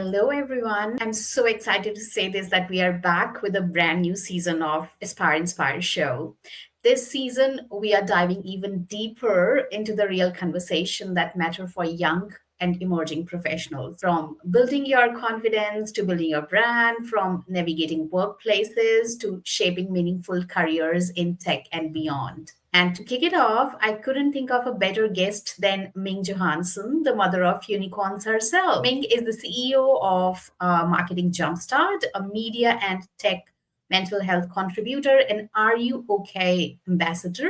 Hello, everyone. I'm so excited to say this that we are back with a brand new season of Aspire Inspire Show. This season, we are diving even deeper into the real conversation that matter for young and emerging professionals, from building your confidence to building your brand, from navigating workplaces to shaping meaningful careers in tech and beyond. And to kick it off, I couldn't think of a better guest than Ming Johanson, the mother of unicorns herself. Ming is the CEO of Marketing Jumpstart, a media and tech mental health contributor, and Are You Okay ambassador,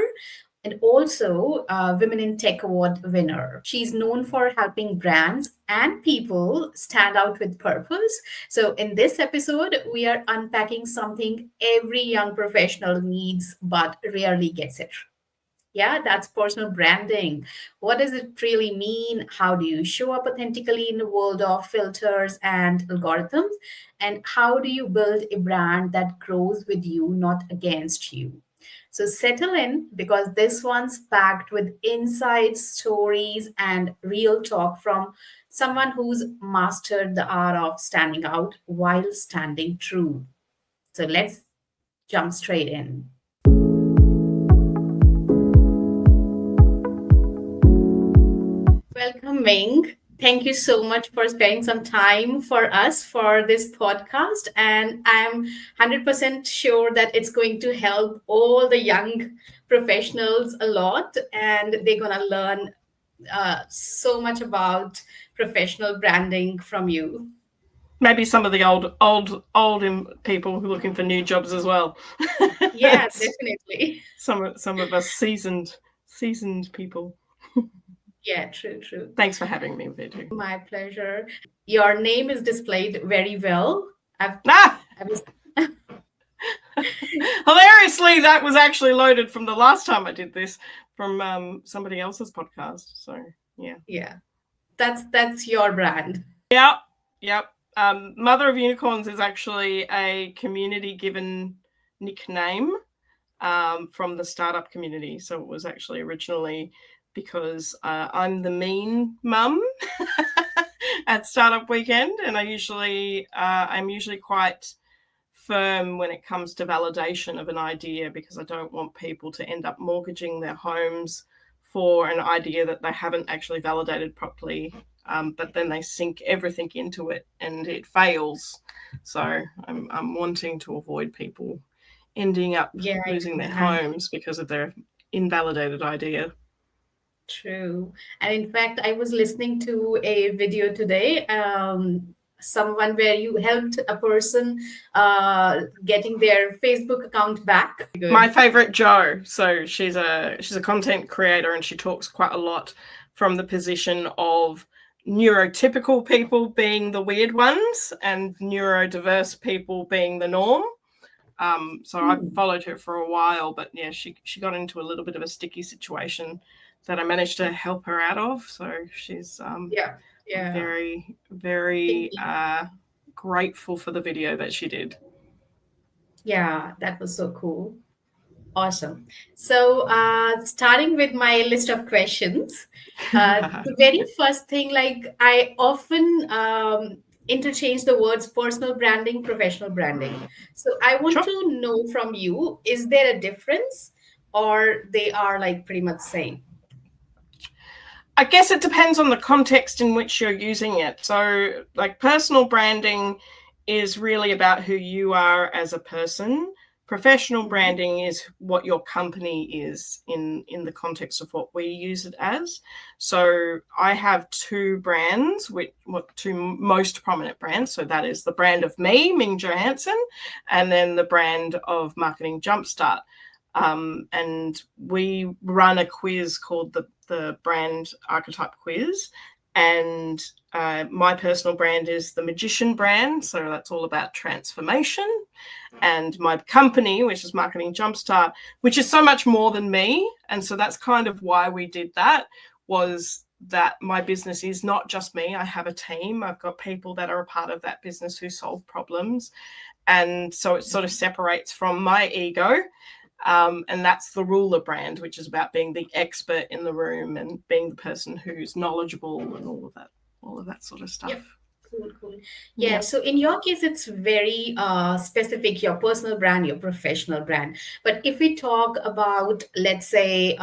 and also a Women in Tech Award winner. She's known for helping brands and people stand out with purpose. So, in this episode, we are unpacking something every young professional needs but rarely gets it. Yeah, that's personal branding. What does it really mean? How do you show up authentically in the world of filters and algorithms? And how do you build a brand that grows with you, not against you? So settle in because this one's packed with insights, stories, and real talk from someone who's mastered the art of standing out while standing true. So let's jump straight in. Welcome, Ming. Thank you so much for spending some time for us for this podcast. And I'm 100% sure that it's going to help all the young professionals a lot. And they're going to learn so much about professional branding from you. Maybe some of the old people who are looking for new jobs as well. Yeah, definitely. some of us seasoned people. Yeah, true, true. Thanks for having me, Vidhu. My pleasure. Your name is displayed very well. Ah! I was Hilariously, that was actually loaded from the last time I did this from somebody else's podcast. So yeah, that's your brand. Yep. Mother of Unicorns is actually a community-given nickname from the startup community. So it was actually originally because I'm the mean mum at Startup Weekend, and I'm usually quite firm when it comes to validation of an idea because I don't want people to end up mortgaging their homes for an idea that they haven't actually validated properly. But then they sink everything into it and it fails. So I'm wanting to avoid people ending up losing their homes because of their invalidated idea. True. And in fact, I was listening to a video today, someone where you helped a person getting their Facebook account back. Good. My favorite, Jo. So she's a content creator and she talks quite a lot from the position of neurotypical people being the weird ones and neurodiverse people being the norm. So I followed her for a while, but yeah, she got into a little bit of a sticky situation that I managed to help her out of. So she's very, very grateful for the video that she did. Yeah, that was so cool. Awesome. So, starting with my list of questions, the very first thing, like I often interchange the words personal branding, professional branding. So, I want to know from you, is there a difference or they are like pretty much same? I guess it depends on the context in which you're using it. So, like personal branding is really about who you are as a person. Professional branding is what your company is in the context of what we use it as. So I have two brands, two most prominent brands. So that is the brand of me, Ming Johanson, and then the brand of Marketing Jumpstart. And we run a quiz called the Brand Archetype Quiz. And my personal brand is the Magician brand. So that's all about transformation. And my company, which is Marketing Jumpstart, which is so much more than me. And so that's kind of why we did that, was that my business is not just me. I have a team. I've got people that are a part of that business who solve problems. And so it sort of separates from my ego. And that's the ruler brand, which is about being the expert in the room and being the person who's knowledgeable and all of that sort of stuff. Cool, cool. Yeah. Yeah. So in your case, it's very specific, your personal brand, your professional brand. But if we talk about, let's say,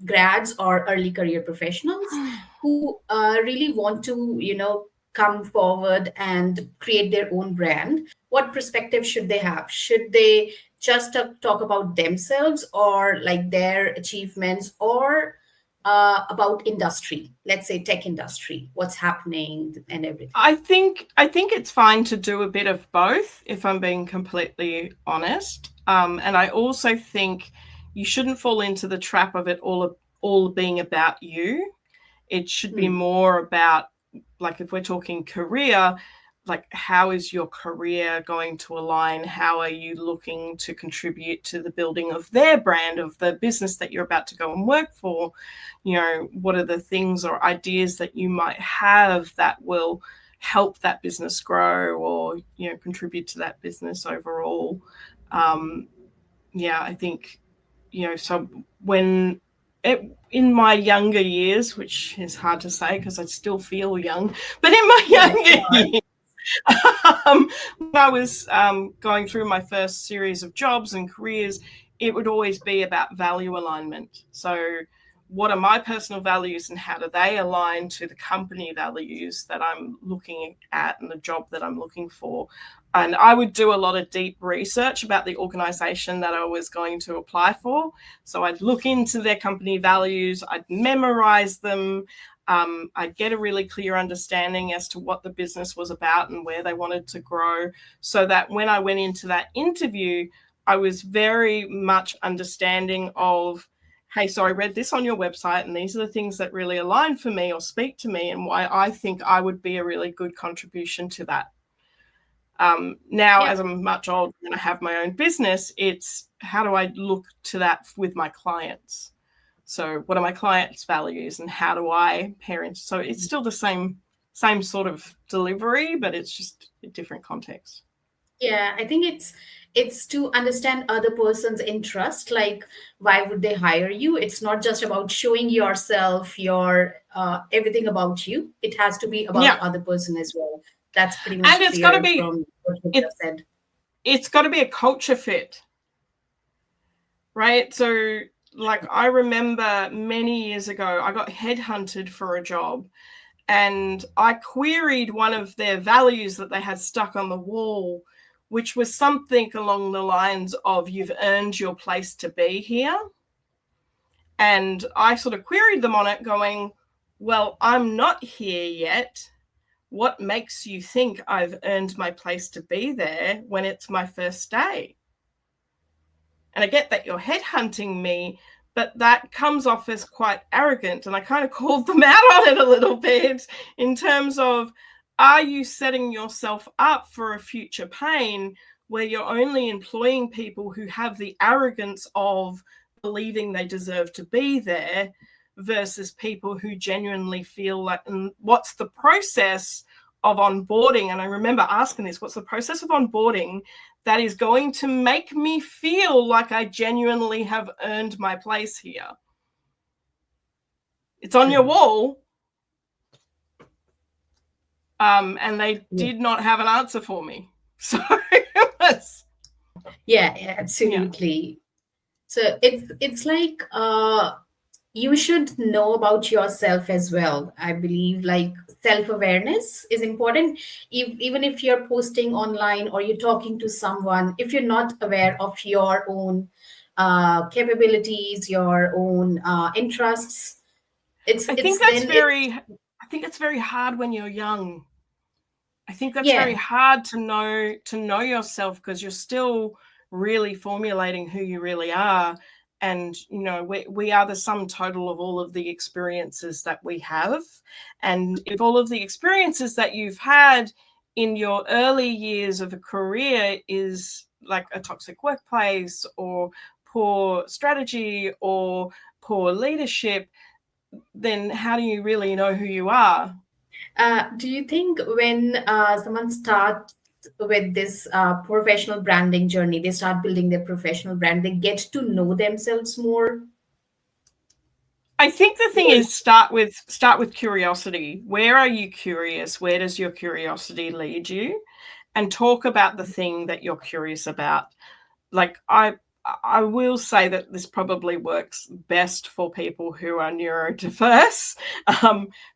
grads or early career professionals who really want to, come forward and create their own brand, what perspective should they have? Should they just talk about themselves or like their achievements, or about industry, let's say tech industry, what's happening and everything? I think it's fine to do a bit of both, if I'm being completely honest. And I also think you shouldn't fall into the trap of it all being about you. It should be Hmm. more about, like, if we're talking career, like, how is your career going to align? How are you looking to contribute to the building of their brand, of the business that you're about to go and work for? What are the things or ideas that you might have that will help that business grow, or contribute to that business overall? I think, so when in my younger years, which is hard to say because I still feel young, but in my Yeah, you younger are. years, when I was going through my first series of jobs and careers, it would always be about value alignment. So, what are my personal values and how do they align to the company values that I'm looking at and the job that I'm looking for? And I would do a lot of deep research about the organization that I was going to apply for. So I'd look into their company values, I'd memorize them, I'd get a really clear understanding as to what the business was about and where they wanted to grow, so that when I went into that interview, I was very much understanding of, hey, so I read this on your website and these are the things that really align for me or speak to me and why I think I would be a really good contribution to that. Now, Yeah. as I'm much older and I have my own business, it's how do I look to that with my clients? So what are my clients' values and how do I parent? So it's still the same sort of delivery, but it's just a different context. Yeah, I think it's to understand other person's interest, like why would they hire you? It's not just about showing yourself, your everything about you. It has to be about Yeah. other person as well. That's pretty And much it's got to clear be from what you it just said. it's got to be a culture fit, right? So, like, I remember many years ago I got headhunted for a job, and I queried one of their values that they had stuck on the wall, which was something along the lines of, you've earned your place to be here. And I sort of queried them on it, going, well, I'm not here yet. What makes you think I've earned my place to be there when it's my first day? And I get that you're headhunting me, but that comes off as quite arrogant. And I kind of called them out on it a little bit, in terms of, are you setting yourself up for a future pain where you're only employing people who have the arrogance of believing they deserve to be there, versus people who genuinely feel like, and what's the process of onboarding? And I remember asking this, what's the process of onboarding that is going to make me feel like I genuinely have earned my place here? It's on your True. wall. And they did not have an answer for me. So it was, Yeah, yeah, yeah. absolutely. So it's like you should know about yourself as well. I believe like self-awareness is important. Even if you're posting online or you're talking to someone, if you're not aware of your own capabilities, your own interests, it's I it's think that's then it very, I think it's very hard when you're young. I think that's very yeah. hard to know yourself, because you're still really formulating who you really are. And we are the sum total of all of the experiences that we have. And if all of the experiences that you've had in your early years of a career is like a toxic workplace, or poor strategy, or poor leadership, then how do you really know who you are? Do you think when someone starts with this professional branding journey, they start building their professional brand, they get to know themselves more? I think the thing is start with curiosity. Where are you curious? Where does your curiosity lead you? And talk about the thing that you're curious about. Like I will say that this probably works best for people who are neurodiverse,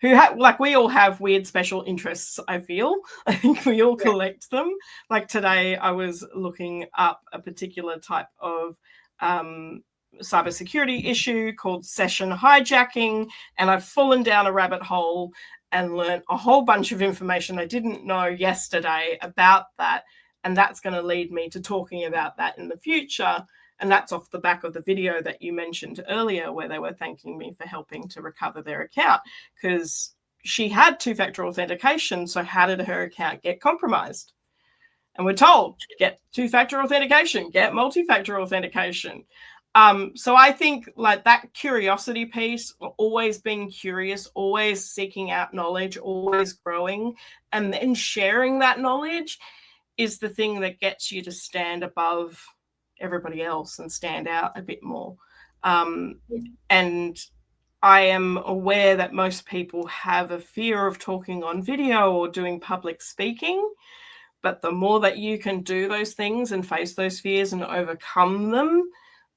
who have, like, we all have weird special interests. I feel I think we all Yeah. collect them. Like today, I was looking up a particular type of cybersecurity issue called session hijacking, and I've fallen down a rabbit hole and learned a whole bunch of information I didn't know yesterday about that. And that's going to lead me to talking about that in the future. And that's off the back of the video that you mentioned earlier, where they were thanking me for helping to recover their account, because she had two-factor authentication. So how did her account get compromised? And we're told, get two-factor authentication, get multi-factor authentication. So I think like that curiosity piece, always being curious, always seeking out knowledge, always growing, and then sharing that knowledge is the thing that gets you to stand above everybody else and stand out a bit more. And I am aware that most people have a fear of talking on video or doing public speaking, but the more that you can do those things and face those fears and overcome them,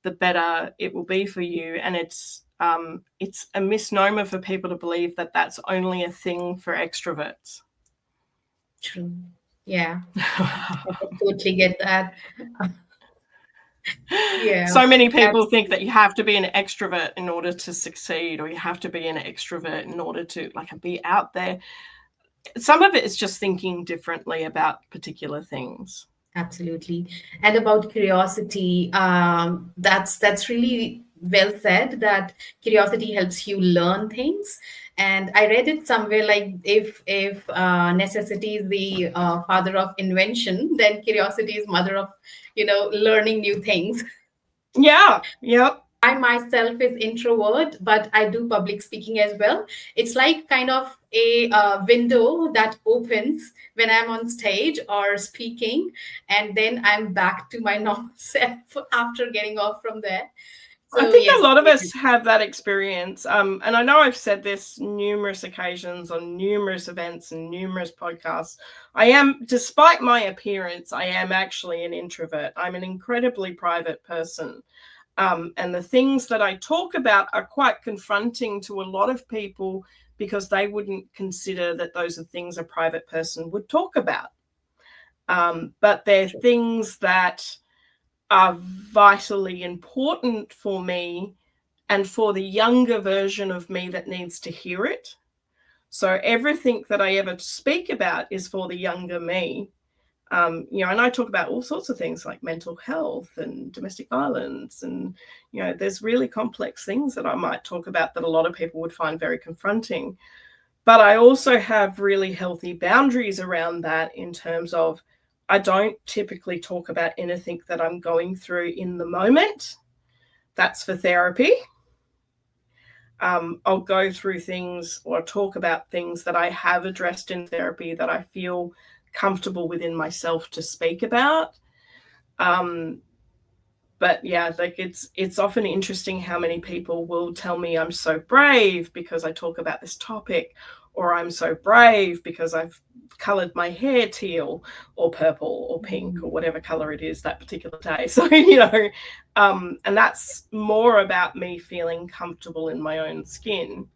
the better it will be for you. And it's a misnomer for people to believe that that's only a thing for extroverts. True. Yeah. I can totally get that. Yeah. So many people think Absolutely. that you have to be an extrovert in order to succeed, or you have to be an extrovert in order to like be out there. Some of it is just thinking differently about particular things. Absolutely. And about curiosity, that's really well said, that curiosity helps you learn things. And I read it somewhere like if necessity is the father of invention, then curiosity is mother of, learning new things. Yeah. Yep. I myself is introvert, but I do public speaking as well. It's like kind of a window that opens when I'm on stage or speaking, and then I'm back to my normal self after getting off from there. I So think a yes, lot of us have that experience. And I know I've said this numerous occasions on numerous events and numerous podcasts. Despite my appearance, I am actually an introvert. I'm an incredibly private person. And the things that I talk about are quite confronting to a lot of people because they wouldn't consider that those are things a private person would talk about. But they're things that are vitally important for me and for the younger version of me that needs to hear it. So everything that I ever speak about is for the younger me. And I talk about all sorts of things like mental health and domestic violence. And, there's really complex things that I might talk about that a lot of people would find very confronting. But I also have really healthy boundaries around that in terms of I don't typically talk about anything that I'm going through in the moment. That's for therapy. I'll go through things or talk about things that I have addressed in therapy that I feel comfortable within myself to speak about. But yeah, like it's often interesting how many people will tell me I'm so brave because I talk about this topic, or I'm so brave because I've colored my hair teal or purple or pink or whatever color it is that particular day. So, and that's more about me feeling comfortable in my own skin.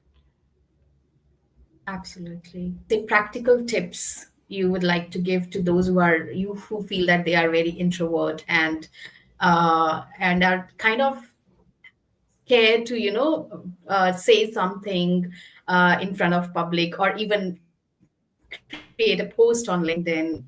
absolutely. The practical tips you would like to give to those who feel that they are very introvert and are kind of scared to say something in front of public or even create a post on LinkedIn.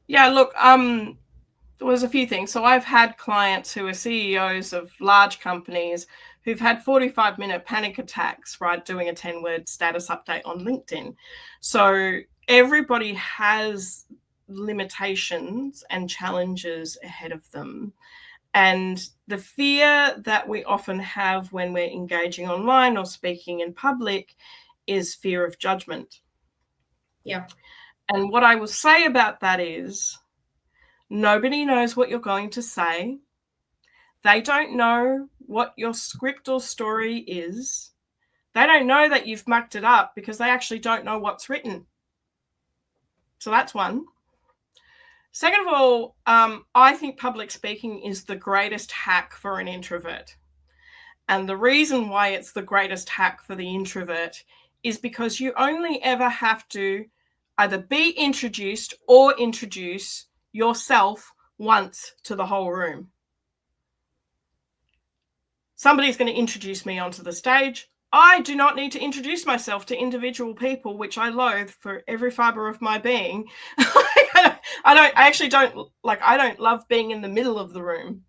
Yeah, look, there was a few things. So I've had clients who are CEOs of large companies who've had 45-minute panic attacks, right, doing a 10-word status update on LinkedIn. So everybody has limitations and challenges ahead of them. And the fear that we often have when we're engaging online or speaking in public is fear of judgment. Yeah. And what I will say about that is nobody knows what you're going to say. They don't know what your script or story is. They don't know that you've mucked it up because they actually don't know what's written. So that's one. Second of all, I think public speaking is the greatest hack for an introvert. And the reason why it's the greatest hack for the introvert is because you only ever have to either be introduced or introduce yourself once to the whole room. Somebody's going to introduce me onto the stage. I do not need to introduce myself to individual people, which I loathe for every fiber of my being. I don't love being in the middle of the room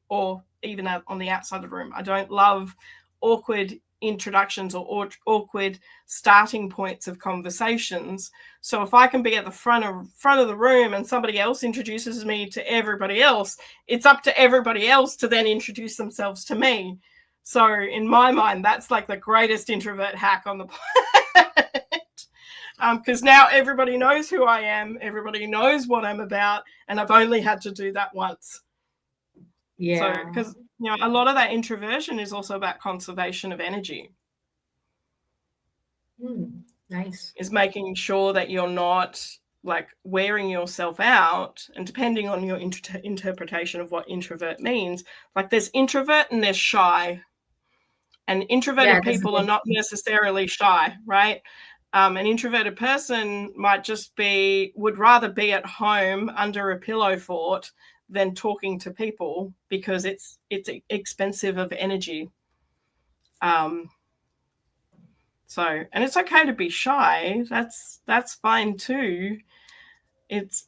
or even on the outside of the room. I don't love awkward introductions or awkward starting points of conversations. So if I can be at the front of the room and somebody else introduces me to everybody else, it's up to everybody else to then introduce themselves to me. So in my mind, that's like the greatest introvert hack on the planet. Because now everybody knows who I am, everybody knows what I'm about, and I've only had to do that once. Yeah. So, because a lot of that introversion is also about conservation of energy. Nice. Is making sure that you're not like wearing yourself out, and depending on your interpretation of what introvert means, like there's introvert and there's shy, and introverted people are not necessarily shy, right? An introverted person would rather be at home under a pillow fort than talking to people because it's expensive of energy. So, and it's okay to be shy. That's fine too.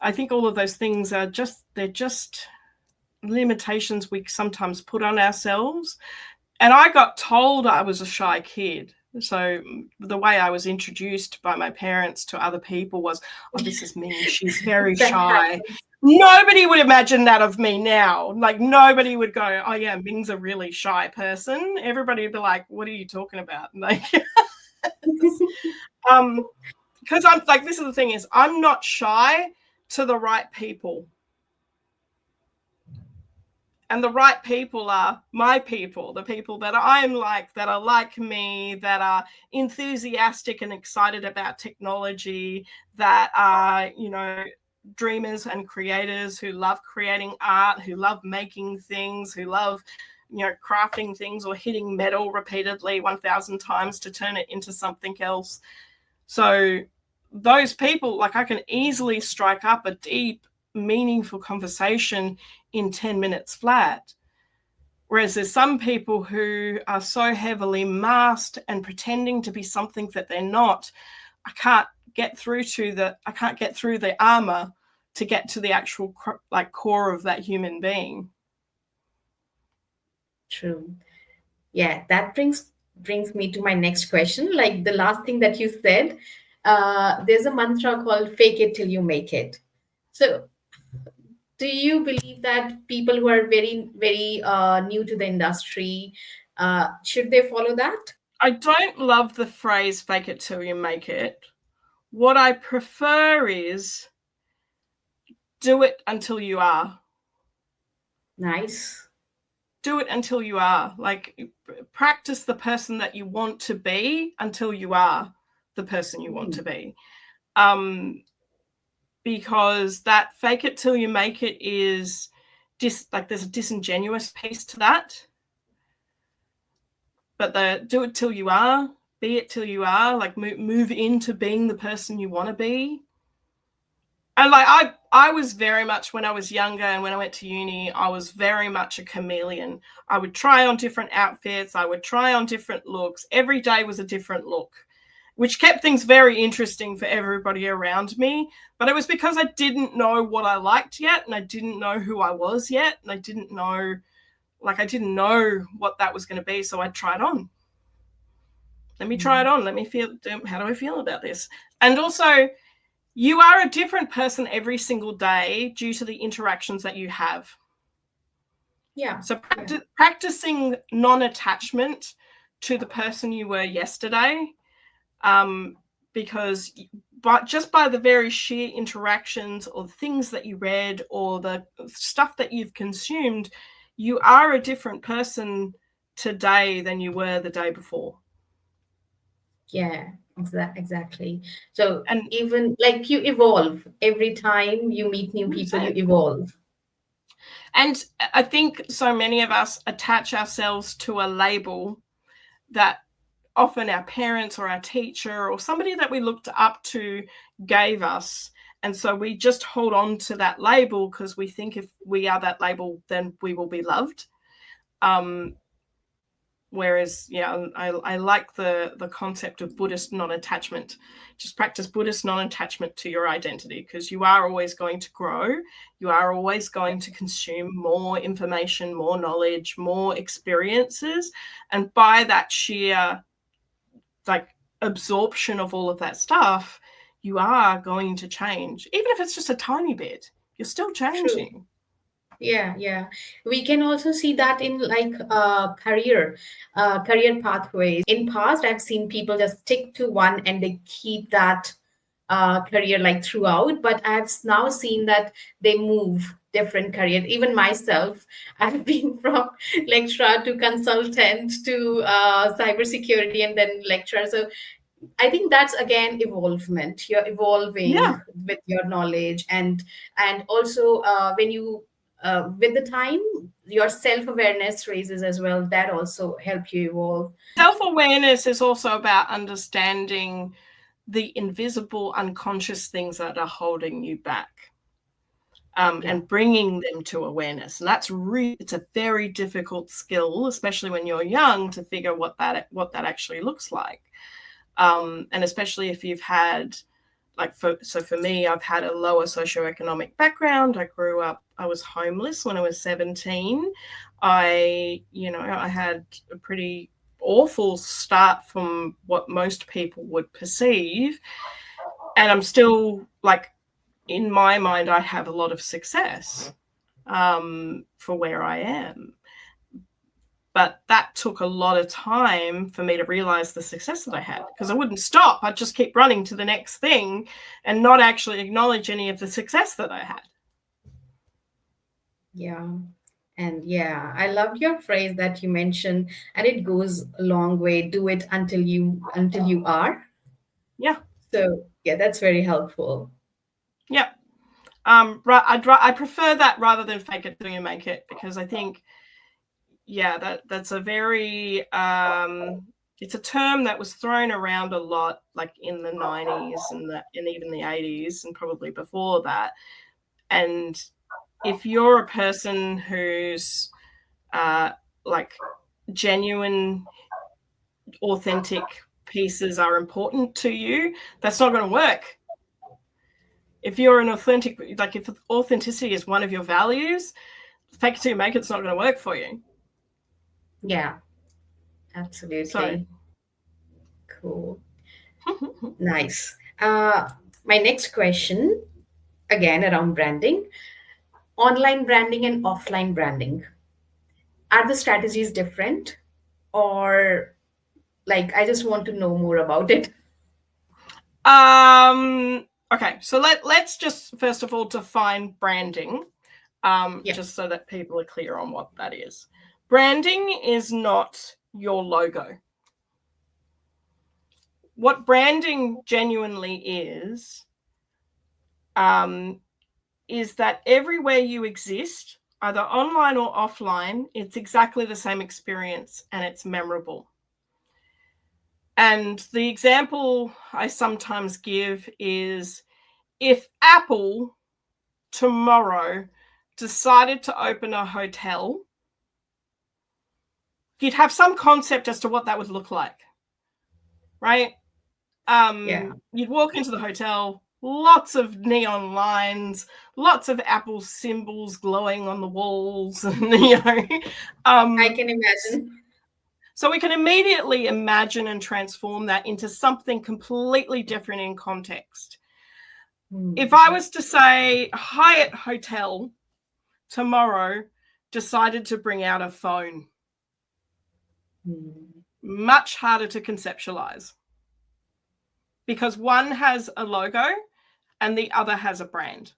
I think all of those things are they're just limitations we sometimes put on ourselves. And I got told I was a shy kid. So the way I was introduced by my parents to other people was, oh, this is Ming. She's very shy. Nobody would imagine that of me now. Like nobody would go, oh yeah, Ming's a really shy person. Everybody would be like, what are you talking about? Like, because I'm like, this is the thing is, I'm not shy to the right people. And the right people are my people, the people that I'm like, that are like me, that are enthusiastic and excited about technology, that are, dreamers and creators who love creating art, who love making things, who love, crafting things or hitting metal repeatedly 1,000 times to turn it into something else. So those people, like I can easily strike up a deep, meaningful conversation in 10 minutes flat. Whereas there's some people who are so heavily masked and pretending to be something that they're not. I can't get through the armor to get to the actual core of that human being. True. Yeah, that brings me to my next question. Like the last thing that you said, there's a mantra called "fake it till you make it." So, do you believe that people who are very, very new to the industry should they follow that? I don't love the phrase "fake it till you make it." What I prefer is do it until you are. Nice. Do it until you are. Like, practice the person that you want to be until you are the person you want to be. Because that fake it till you make it is there's a disingenuous piece to that. But the do it till you are, be it till you are, like move into being the person you want to be. And like I was very much, when I was younger and when I went to uni, I was very much a chameleon. I would try on different outfits. I would try on different looks. Every day was a different look, which kept things very interesting for everybody around me. But it was because I didn't know what I liked yet, and I didn't know who I was yet, and I didn't know what that was going to be. So I tried on. Let me try it on. Let me feel, how do I feel about this? And also, you are a different person every single day due to the interactions that you have. Yeah. So practicing non-attachment to the person you were yesterday, because just by the very sheer interactions or things that you read or the stuff that you've consumed, you are a different person today than you were the day before. Yeah, exactly. So And even like you evolve every time you meet new people, you 100%. evolve. And I think so many of us attach ourselves to a label that often our parents or our teacher or somebody that we looked up to gave us. And so we just hold on to that label because we think if we are that label, then we will be loved. Whereas, yeah, I like the concept of Buddhist non-attachment. Just practice Buddhist non-attachment to your identity, because you are always going to grow. You are always going to consume more information, more knowledge, more experiences. And by that sheer like absorption of all of that stuff, you are going to change. Even if it's just a tiny bit, you're still True. changing. Yeah. We can also see that in like career pathways. In past, I've seen people just stick to one and they keep that career like throughout. But I've now seen that they move different career. Even myself, I've been from lecturer to consultant to cybersecurity and then lecturer. So I think that's again evolvement. You're evolving Yeah. with your knowledge, and also when you with the time your self-awareness raises as well. That also help you evolve. Self-awareness is also about understanding the invisible, unconscious things that are holding you back, Yeah, and bringing them to awareness. And it's a very difficult skill, especially when you're young, to figure what that actually looks like. And especially if you've had, for me, I've had a lower socioeconomic background. I was homeless when I was 17. I had a pretty awful start from what most people would perceive. And I'm still like, in my mind, I have a lot of success for where I am. But that took a lot of time for me to realize the success that I had, because I wouldn't stop. I'd just keep running to the next thing and not actually acknowledge any of the success that I had. yeah. And yeah, I loved your phrase that you mentioned, and it goes a long way. Do it until you are. Yeah. So yeah, that's very helpful. Yeah. I prefer that rather than fake it till you make it, because I think, yeah, that's a very it's a term that was thrown around a lot, like in the 90s and even the 80s and probably before that. And if you're a person who's like genuine, authentic pieces are important to you, that's not going to work. If you're an authentic, like if authenticity is one of your values, fake it till you make it's not going to work for you. Yeah, So absolutely. Cool. Nice. My next question, again around branding, online branding and offline branding. Are the strategies different? Or like, I just want to know more about it. okay, so let's just first of all define branding, Yeah. just so that people are clear on what that is. Branding is not your logo. What branding genuinely is that everywhere you exist, either online or offline, it's exactly the same experience and it's memorable. And the example I sometimes give is, if Apple tomorrow decided to open a hotel, you'd have some concept as to what that would look like, right? Yeah. You'd walk into the hotel, lots of neon lines, lots of Apple symbols glowing on the walls, and I can imagine. so we can immediately imagine and transform that into something completely different in context. If I was to say Hyatt Hotel tomorrow decided to bring out a phone, much harder to conceptualize, because one has a logo and the other has a brand.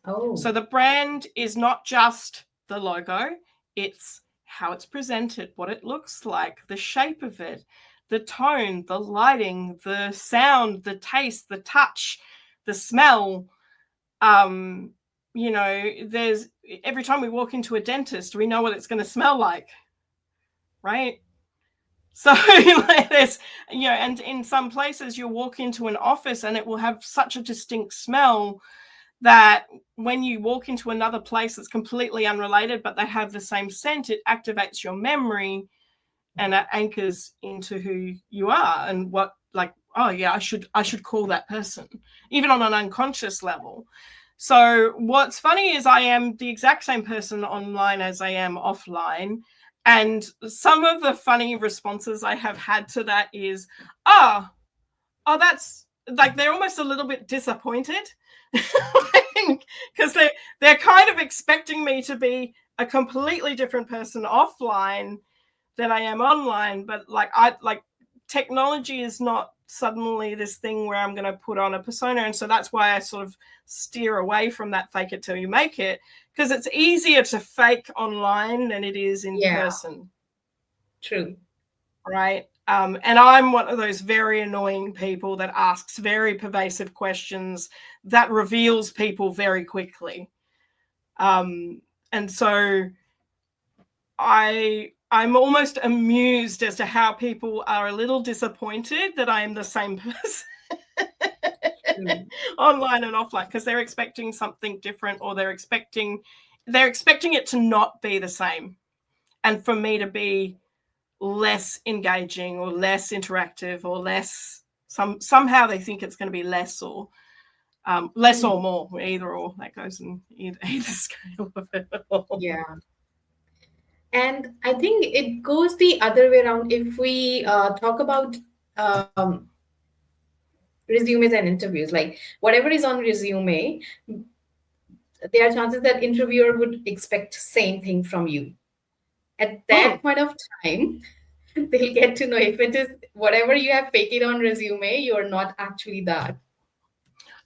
Oh, So the brand is not just the logo. It's how it's presented, what it looks like, the shape of it, the tone, the lighting, the sound, the taste, the touch, the smell. There's every time we walk into a dentist, we know what it's going to smell like, right? So there's, and in some places you'll walk into an office and it will have such a distinct smell that when you walk into another place that's completely unrelated, but they have the same scent, it activates your memory and it anchors into who you are and what, like, oh yeah, I should call that person, even on an unconscious level. So what's funny is I am the exact same person online as I am offline. And some of the funny responses I have had to that is, oh, that's like, they're almost a little bit disappointed because they're kind of expecting me to be a completely different person offline than I am online. But technology is not suddenly this thing where I'm going to put on a persona. And so that's why I sort of steer away from that fake it till you make it, because it's easier to fake online than it is in person. True. Right. And I'm one of those very annoying people that asks very pervasive questions that reveals people very quickly. And so I'm almost amused as to how people are a little disappointed that I am the same person online and offline, because they're expecting something different, or they're expecting it to not be the same, and for me to be less engaging or less interactive or less somehow they think it's going to be less or less or more, either or. That goes in either scale of it all. Yeah. And I think it goes the other way around. If we talk about resumes and interviews, like whatever is on resume, there are chances that interviewer would expect same thing from you. At that point of time, they'll get to know if it is whatever you have faked on resume, you're not actually that.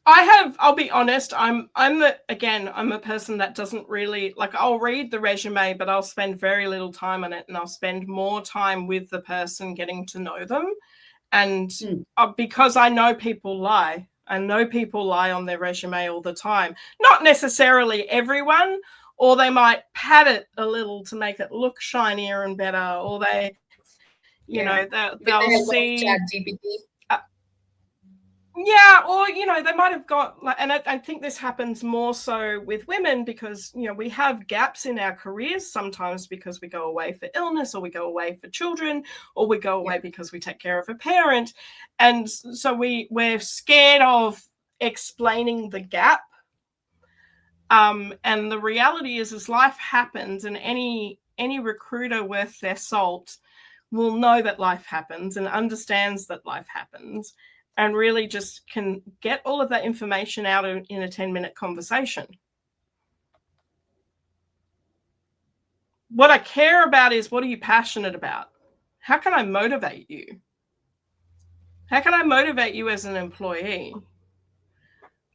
I'll be honest, I'm a person that doesn't really, like, I'll read the resume, but I'll spend very little time on it, and I'll spend more time with the person, getting to know them. And because I know people lie. I know people lie on their resume all the time. Not necessarily everyone, or they might pad it a little to make it look shinier and better, or they, they'll see yeah, or they might have got, and I think this happens more so with women, because we have gaps in our careers sometimes because we go away for illness, or we go away for children, or we go away because we take care of a parent, and so we're scared of explaining the gap. And the reality is life happens, and any recruiter worth their salt will know that life happens and understands that life happens, and really just can get all of that information out in a 10-minute conversation. What I care about is, what are you passionate about? How can I motivate you? How can I motivate you as an employee?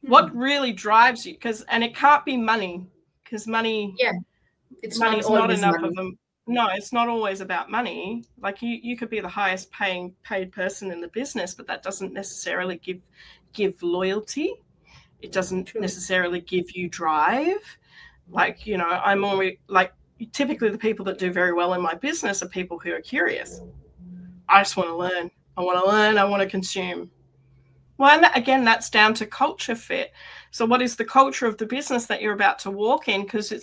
What really drives you? And it can't be money, because money's not enough of them. No, it's not always about money. Like, you could be the highest paid person in the business, but that doesn't necessarily give loyalty. It doesn't necessarily give you drive. Like, I'm always like, typically the people that do very well in my business are people who are curious. I just want to learn. I want to consume. Well, and again, that's down to culture fit. So what is the culture of the business that you're about to walk in? Because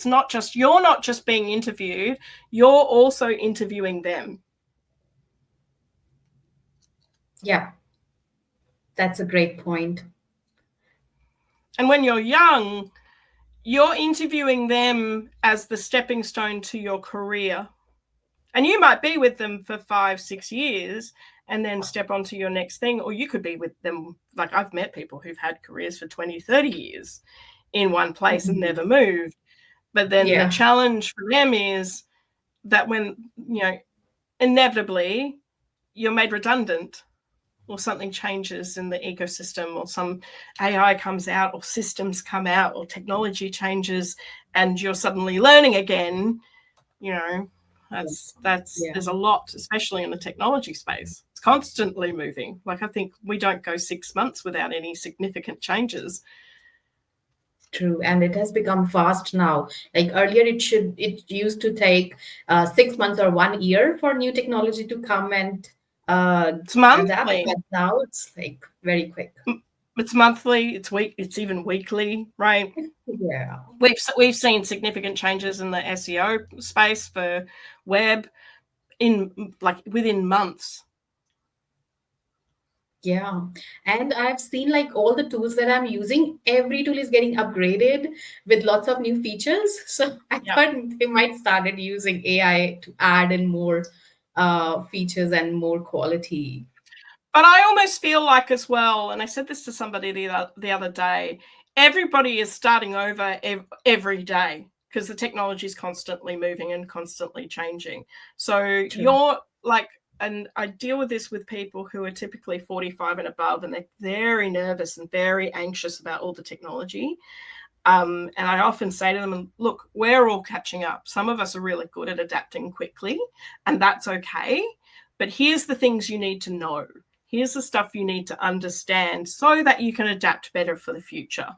you're not just being interviewed, you're also interviewing them. Yeah, that's a great point. And when you're young, you're interviewing them as the stepping stone to your career. And you might be with them for 5-6 years and then step onto your next thing. Or you could be with them, like, I've met people who've had careers for 20-30 years in one place and never moved. But then the challenge for them is that when, inevitably you're made redundant. or something changes in the ecosystem, or some AI comes out, or systems come out, or technology changes, and you're suddenly learning again, that's Yeah. there's a lot, especially in the technology space. It's constantly moving. Like, I think we don't go 6 months without any significant changes. True, and it has become fast now. Like earlier, it used to take 6 months or 1 year for new technology to come and It's adapt, monthly. but now it's like very quick. It's monthly. It's even weekly, right? Yeah. We've seen significant changes in the SEO space for web within months. Yeah. And I've seen like all the tools that I'm using, every tool is getting upgraded with lots of new features. So I Yeah. thought they might started using AI to add in more features and more quality. But I almost feel like, as well, and I said this to somebody the other day, everybody is starting over every day, because the technology is constantly moving and constantly changing. So True. you're like, and I deal with this with people who are typically 45 and above, and they're very nervous and very anxious about all the technology. And I often say to them, look, we're all catching up. Some of us are really good at adapting quickly, and that's okay. But here's the things you need to know. Here's the stuff you need to understand so that you can adapt better for the future.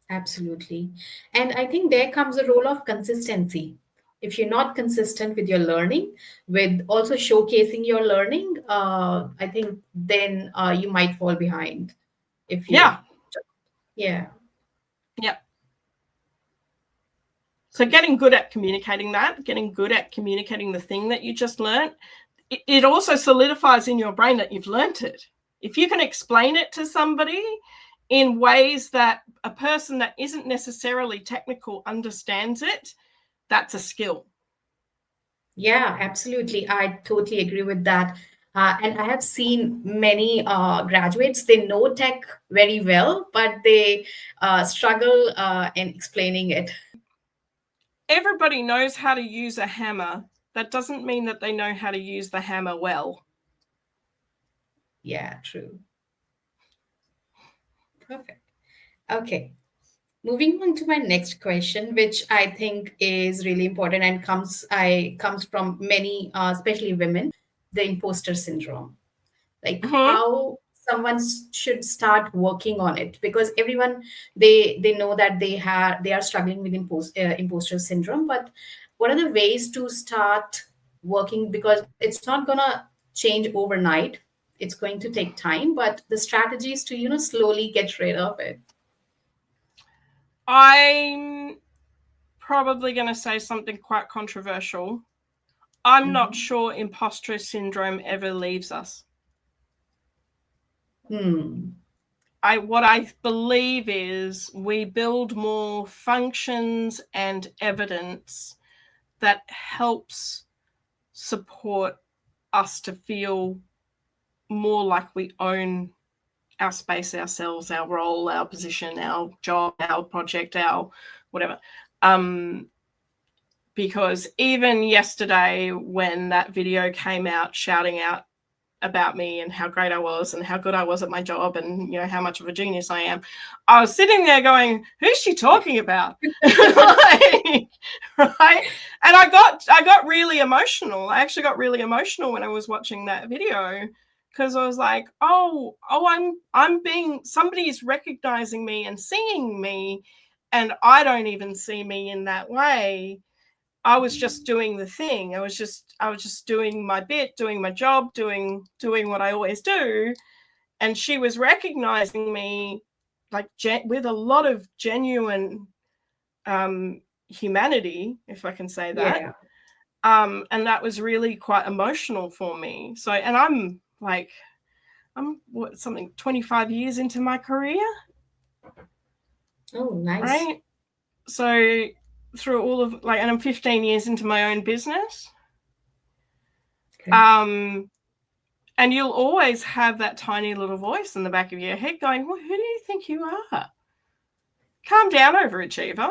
Absolutely. And I think there comes a role of consistency. If you're not consistent with your learning, with also showcasing your learning, I think then you might fall behind if you, Yeah. yeah. Yeah. So getting good at communicating that, getting good at communicating the thing that you just learned, it also solidifies in your brain that you've learned it. If you can explain it to somebody in ways that a person that isn't necessarily technical understands it, that's a skill. Yeah, absolutely. I totally agree with that. And I have seen many graduates, they know tech very well, but they struggle in explaining it. Everybody knows how to use a hammer. That doesn't mean that they know how to use the hammer well. Yeah, true. Perfect. Okay. Moving on to my next question, which I think is really important and comes from many, especially women, the imposter syndrome. Like Mm-hmm. how someone should start working on it, because everyone, they know that they are struggling with imposter syndrome, but what are the ways to start working? Because it's not gonna change overnight. It's going to take time, but the strategies to slowly get rid of it. I'm probably going to say something quite controversial. I'm not Mhm. sure imposter syndrome ever leaves us. Hmm. What I believe is we build more functions and evidence that helps support us to feel more like we own our space, ourselves, our role, our position, our job, our project, our whatever. Because even yesterday, when that video came out shouting out about me and how great I was and how good I was at my job and how much of a genius I am, I was sitting there going, who's she talking about? Like, right? And I got really emotional. I actually got really emotional when I was watching that video, because I was like, oh, I'm being, somebody is recognizing me and seeing me, and I don't even see me in that way. I was just doing the thing. I was just doing my bit, doing my job, doing what I always do. And she was recognizing me like with a lot of genuine humanity, if I can say that. Yeah. And that was really quite emotional for me. So, and I'm 25 years into my career. Oh, nice. Right. So through all of and I'm 15 years into my own business. Great. And you'll always have that tiny little voice in the back of your head going, well, who do you think you are? Calm down, overachiever.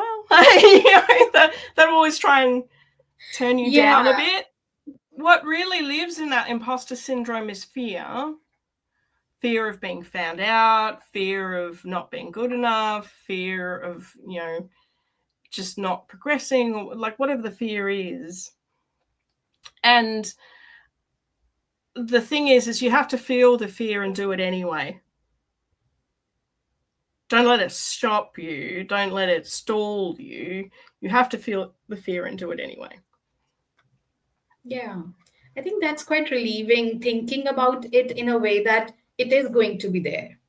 They'll always try and turn you down a Yeah. bit. what really lives in that imposter syndrome is fear. Fear of being found out, fear of not being good enough, fear of, just not progressing, or like whatever the fear is. And the thing is you have to feel the fear and do it anyway. Don't let it stop you. Don't let it stall you. You have to feel the fear and do it anyway. Yeah, I think that's quite relieving, thinking about it in a way that it is going to be there.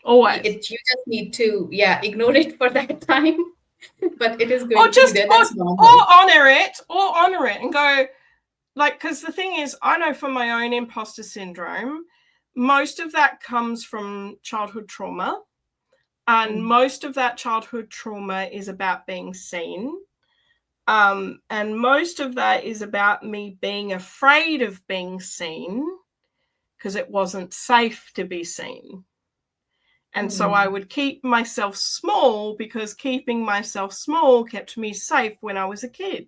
Always. You just need to, ignore it for that time, but it is Or going to be there. That's or normal. honor it and go, like, because the thing is, I know from my own imposter syndrome, most of that comes from childhood trauma. And most of that childhood trauma is about being seen. And most of that is about me being afraid of being seen because it wasn't safe to be seen. And so I would keep myself small because keeping myself small kept me safe when I was a kid.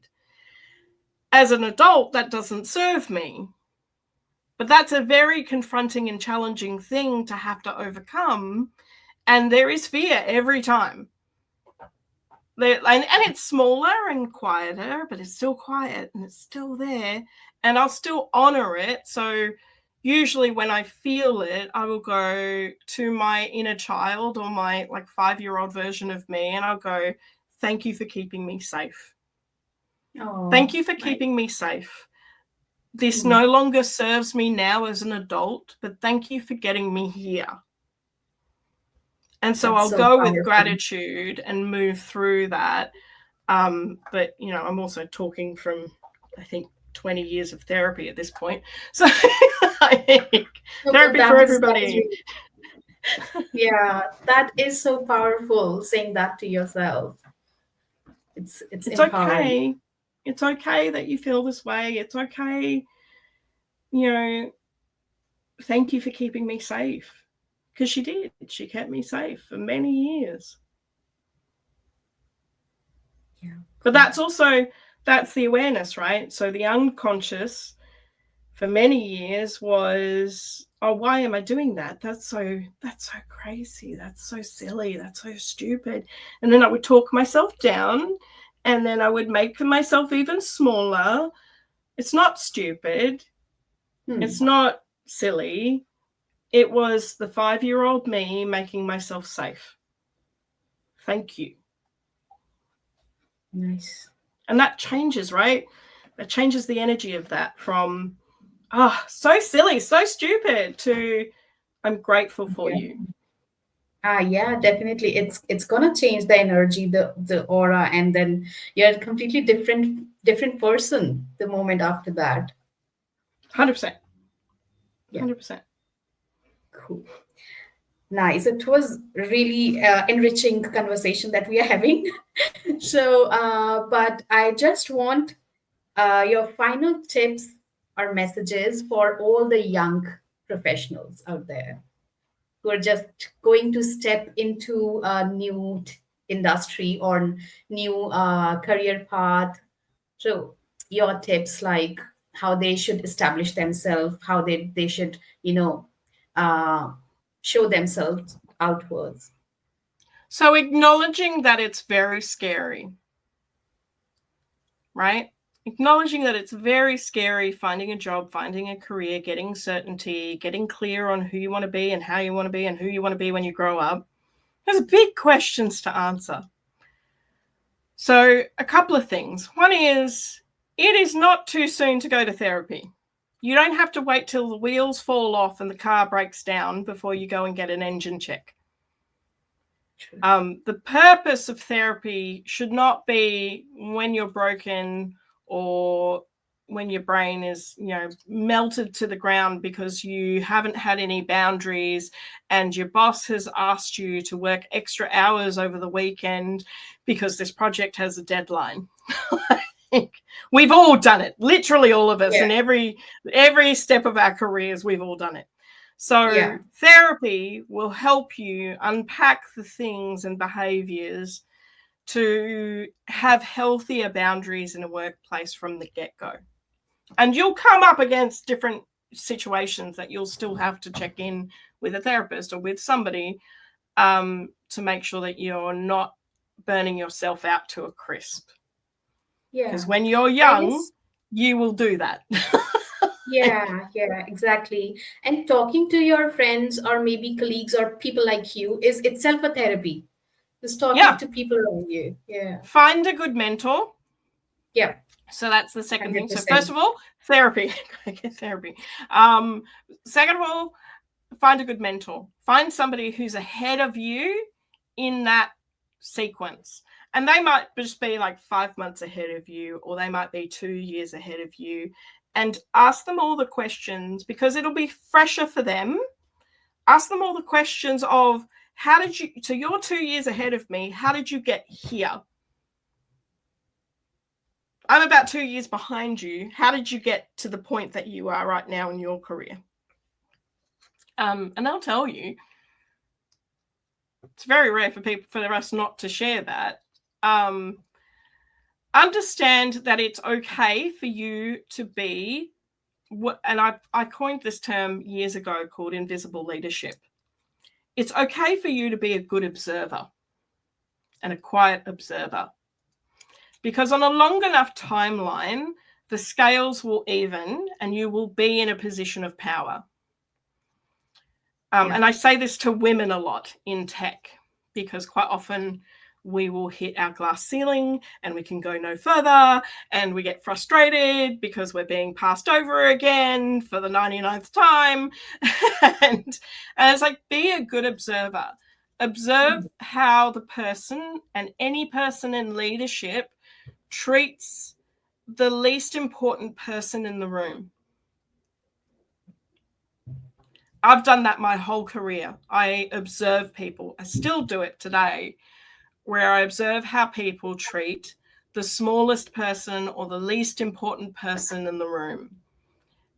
As an adult, that doesn't serve me. But that's a very confronting and challenging thing to have to overcome. And there is fear every time. And it's smaller and quieter, but it's still quiet and it's still there. And I'll still honor it. So usually when I feel it, I will go to my inner child or my 5-year-old version of me, and I'll go, thank you for keeping me safe. Thank you for keeping me safe. This no longer serves me now as an adult, but thank you for getting me here. And so I'll go with gratitude and move through that. But, I'm also talking from, I think, 20 years of therapy at this point. So I think therapy for everybody. Yeah, that is so powerful, saying that to yourself. It's empowering. Okay. It's okay that you feel this way. It's okay. Thank you for keeping me safe. Because she did. She kept me safe for many years. Yeah. But that's the awareness, right? So the unconscious for many years was, oh, why am I doing that? That's so crazy. That's so silly. That's so stupid. And then I would talk myself down, and then I would make myself even smaller. It's not stupid. It's not silly. It was the 5-year-old me making myself safe. Thank you. Nice. And that changes, right? That changes the energy of that from, so silly, so stupid, to I'm grateful for you. Yeah, definitely. It's gonna change the energy, the aura, and then you're a completely different person the moment after that. 100%. Yeah. 100%. Cool. Nice. It was really enriching conversation that we are having. So, but I just want your final tips or messages for all the young professionals out there who are just going to step into a new industry or new career path. So your tips, like how they should establish themselves, how they should, uh, show themselves outwards. So acknowledging that it's very scary, right? Acknowledging that it's very scary finding a job, finding a career, getting certainty, getting clear on who you want to be and how you want to be and who you want to be when you grow up. There's big questions to answer. So a couple of things. One is, it is not too soon to go to therapy. You don't have to wait till the wheels fall off and the car breaks down before you go and get an engine check. The purpose of therapy should not be when you're broken or when your brain is, melted to the ground because you haven't had any boundaries and your boss has asked you to work extra hours over the weekend because this project has a deadline. We've all done it, literally all of us, in every step of our careers, we've all done it. So therapy will help you unpack the things and behaviors to have healthier boundaries in a workplace from the get-go. And you'll come up against different situations that you'll still have to check in with a therapist or with somebody to make sure that you're not burning yourself out to a crisp. Because when you're young, you will do that. Yeah, exactly. And talking to your friends or maybe colleagues or people like you is itself a therapy. Just talking to people around you. Yeah. Find a good mentor. Yeah. So that's the second thing. So 100%. first of all, therapy. Therapy. Second of all, find a good mentor. Find somebody who's ahead of you in that sequence. And they might just be like 5 months ahead of you, or they might be 2 years ahead of you. And ask them all the questions, because it'll be fresher for them. Ask them all the questions of, so you're 2 years ahead of me. How did you get here? I'm about 2 years behind you. How did you get to the point that you are right now in your career? And they'll tell you. It's very rare for us not to share that. Understand that it's okay for you to be and I coined this term years ago called invisible leadership. It's okay for you to be a good observer and a quiet observer, because on a long enough timeline, the scales will even and you will be in a position of power. And I say this to women a lot in tech, because quite often we will hit our glass ceiling and we can go no further, and we get frustrated because we're being passed over again for the 99th time. and it's like, be a good observer. Observe how the person, and any person in leadership, treats the least important person in the room. I've done that my whole career. I observe people. I still do it today, where I observe how people treat the smallest person or the least important person in the room.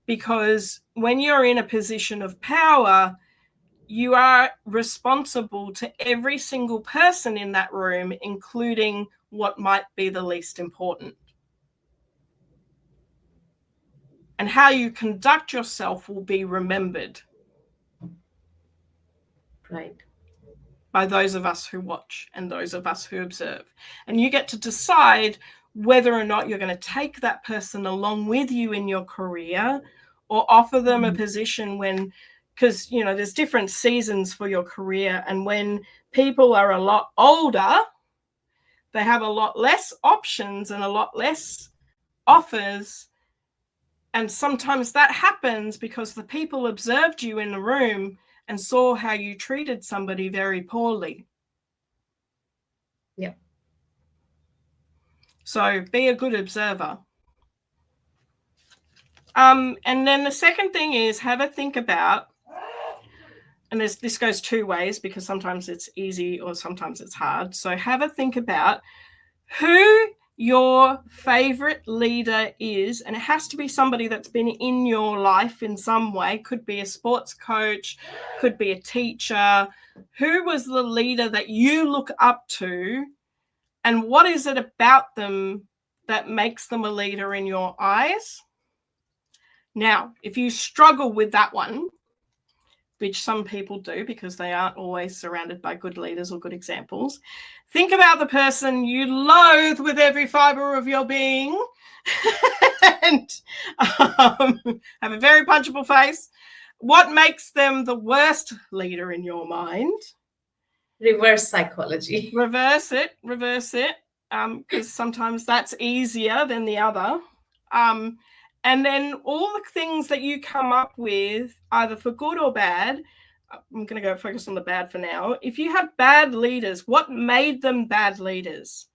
Because when you're in a position of power, you are responsible to every single person in that room, including what might be the least important. And how you conduct yourself will be remembered. Right. By those of us who watch and those of us who observe. And you get to decide whether or not you're going to take that person along with you in your career, or offer them a position because, there's different seasons for your career. And when people are a lot older, they have a lot less options and a lot less offers. And sometimes that happens because the people observed you in the room and saw how you treated somebody very poorly. Yeah. So be a good observer. And then the second thing is, have a think about, and this goes two ways, because sometimes it's easy or sometimes it's hard. So have a think about who your favorite leader is, and it has to be somebody that's been in your life in some way. Could be a sports coach, could be a teacher. Who was the leader that you look up to, and what is it about them that makes them a leader in your eyes? Now, if you struggle with that one, which some people do because they aren't always surrounded by good leaders or good examples, think about the person you loathe with every fiber of your being and have a very punchable face. What makes them the worst leader in your mind? Reverse psychology. Reverse it, because sometimes that's easier than the other. And then all the things that you come up with, either for good or bad, I'm going to go focus on the bad for now. If you have bad leaders, what made them bad leaders?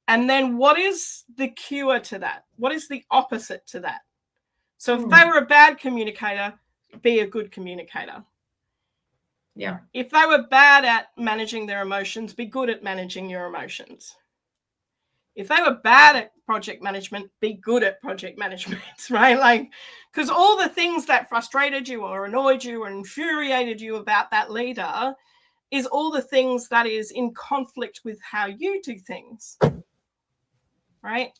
And then what is the cure to that? What is the opposite to that? So if they were a bad communicator, be a good communicator. Yeah. If they were bad at managing their emotions, be good at managing your emotions. If they were bad at project management, be good at project management, right? Like, because all the things that frustrated you or annoyed you or infuriated you about that leader is all the things that is in conflict with how you do things, right?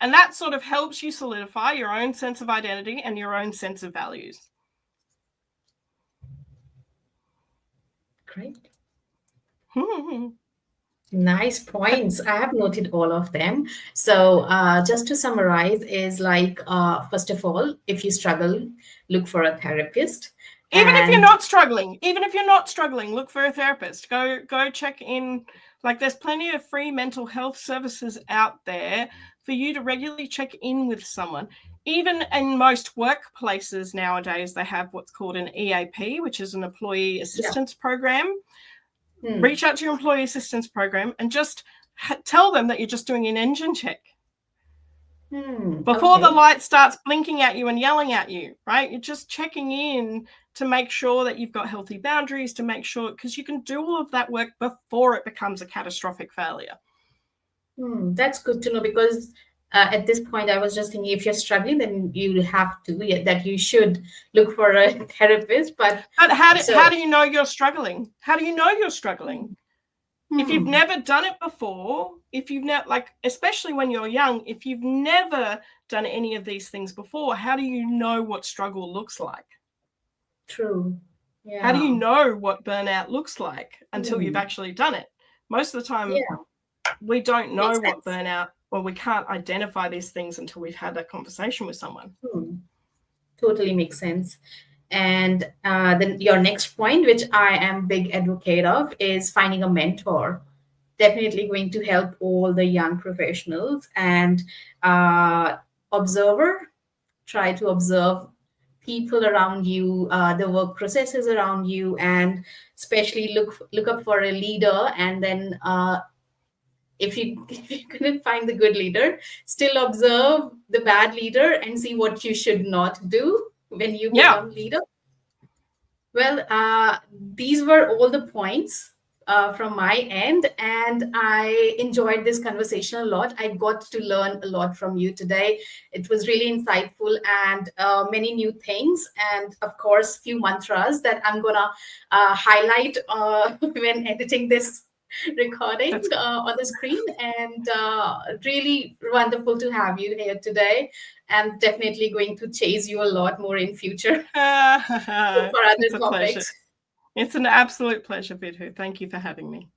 And that sort of helps you solidify your own sense of identity and your own sense of values. Great. Nice points. I have noted all of them. So, just to summarize, is like, first of all, if you struggle, look for a therapist. Even if you're And not struggling, look for a therapist. Go check in. Like, there's plenty of free mental health services out there for you to regularly check in with someone. Even in most workplaces nowadays, they have what's called an EAP, which is an employee assistance program. Reach out to your employee assistance program and just tell them that you're just doing an engine check. Before the light starts blinking at you and yelling at you, right? You're just checking in to make sure that you've got healthy boundaries, to make sure, because you can do all of that work before it becomes a catastrophic failure. That's good to know, because at this point, I was just thinking, if you're struggling, then you have to, that you should look for a therapist. But how do you know you're struggling? How do you know you're struggling? If you've never done it before, if you've never, like, especially when you're young, if you've never done any of these things before, how do you know what struggle looks like? True. Yeah. How do you know what burnout looks like until you've actually done it? Most of the time, we don't know what burnout, or we can't identify these things until we've had that conversation with someone. Totally makes sense. And then your next point, which I am big advocate of, is finding a mentor. Definitely going to help all the young professionals. And try to observe people around you, the work processes around you, and especially look up for a leader. And then if you couldn't find the good leader, still observe the bad leader and see what you should not do when you become leader. Well, these were all the points from my end, and I enjoyed this conversation a lot. I got to learn a lot from you today. It was really insightful, and many new things, and of course, few mantras that I'm gonna highlight when editing this recording on the screen. And really wonderful to have you here today, and definitely going to chase you a lot more in future for other it's a topics. pleasure. It's an absolute pleasure, Vidhu. Thank you for having me.